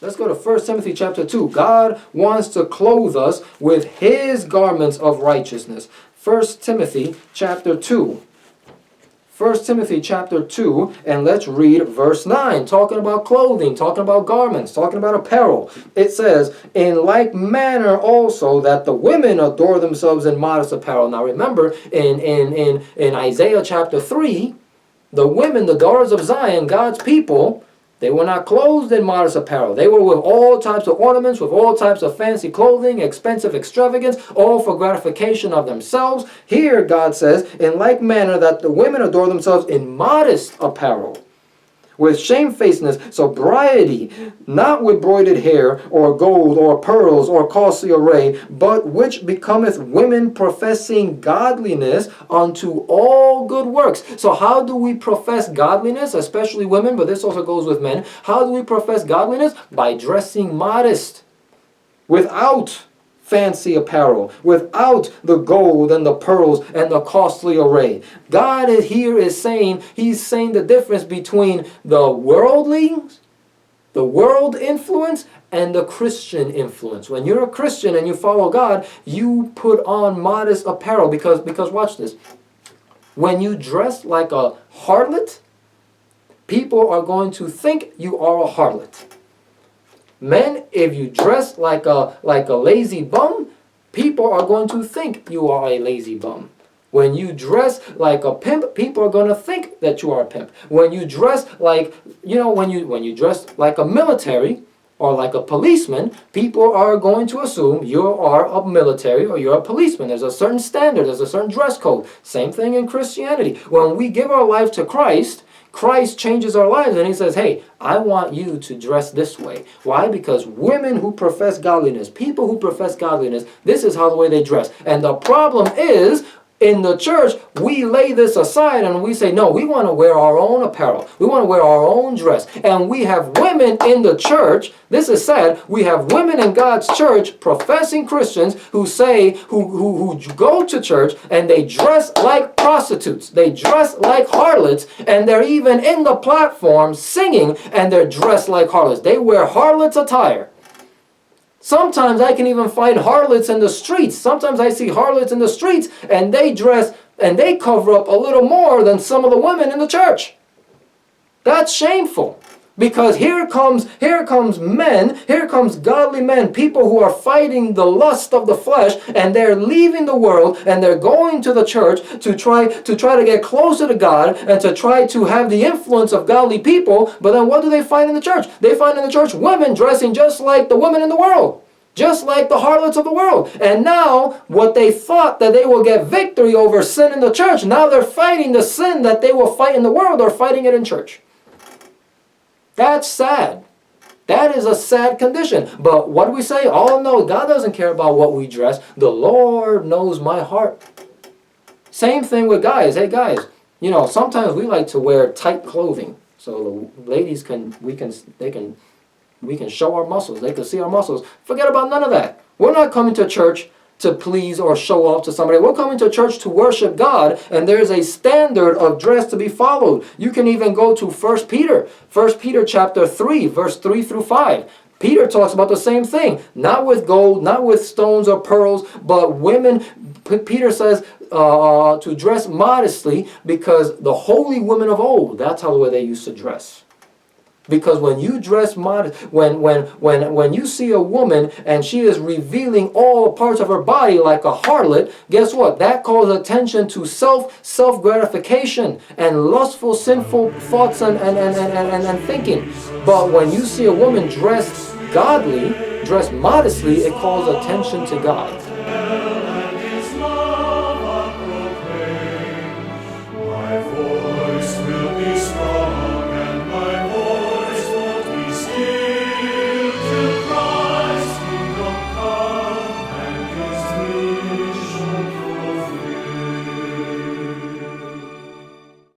Let's go to 1 Timothy chapter 2. God wants to clothe us with his garments of righteousness. 1 Timothy chapter 2. 1 Timothy chapter 2, and let's read verse 9, talking about clothing, talking about garments, talking about apparel. It says, in like manner also that the women adore themselves in modest apparel. Now remember, in Isaiah chapter 3, the women, the daughters of Zion, God's people, they were not clothed in modest apparel. They were with all types of ornaments, with all types of fancy clothing, expensive extravagance, all for gratification of themselves. Here, God says, in like manner that the women adore themselves in modest apparel, with shamefacedness, sobriety, not with broided hair, or gold, or pearls, or costly array, but which becometh women professing godliness unto all good works. So how do we profess godliness, especially women, but this also goes with men? How do we profess godliness? By dressing modest, without fancy apparel, without the gold and the pearls and the costly array. God here is saying, he's saying the difference between the worldlings, the world influence, and the Christian influence. When you're a Christian and you follow God, you put on modest apparel because watch this. When you dress like a harlot, people are going to think you are a harlot. Men, if you dress like a lazy bum, people are going to think you are a lazy bum. When you dress like a pimp, people are going to think that you are a pimp. When you dress like, when you dress like a military or like a policeman, people are going to assume you are a military or you're a policeman. There's a certain standard, there's a certain dress code. Same thing in Christianity. When we give our life to Christ, Christ changes our lives and he says, hey, I want you to dress this way. Why? Because women who profess godliness, people who profess godliness, this is how the way they dress. And the problem is, in the church, we lay this aside and we say, no, we want to wear our own apparel. We want to wear our own dress. And we have women in the church, this is sad, we have women in God's church, professing Christians, who say, who go to church and they dress like prostitutes. They dress like harlots, and they're even in the platform singing and they're dressed like harlots. They wear harlots attire. Sometimes I can even find harlots in the streets. Sometimes I see harlots in the streets and they dress and they cover up a little more than some of the women in the church. That's shameful. Because here comes men, here comes godly men, people who are fighting the lust of the flesh, and they're leaving the world and they're going to the church to try to get closer to God and to try to have the influence of godly people. But then what do they find in the church? They find in the church women dressing just like the women in the world. Just like the harlots of the world. And now, what they thought that they will get victory over sin in the church, now they're fighting the sin that they will fight in the world, or fighting it in church. That's sad. That is a sad condition. But what do we say? Oh no, God doesn't care about what we dress. The Lord knows my heart. Same thing with guys. Hey guys, sometimes we like to wear tight clothing. So the ladies we can show our muscles. They can see our muscles. Forget about none of that. We're not coming to church to please or show off to somebody. We're coming to church to worship God, and there's a standard of dress to be followed. You can even go to 1 Peter chapter 3, verse 3 through 5. Peter talks about the same thing. Not with gold, not with stones or pearls, but women, Peter says, to dress modestly, because the holy women of old, that's how the way they used to dress. Because when you dress modest, when you see a woman and she is revealing all parts of her body like a harlot, guess what? That calls attention to self-gratification and lustful, sinful thoughts and thinking. But when you see a woman dressed godly, dressed modestly, it calls attention to God.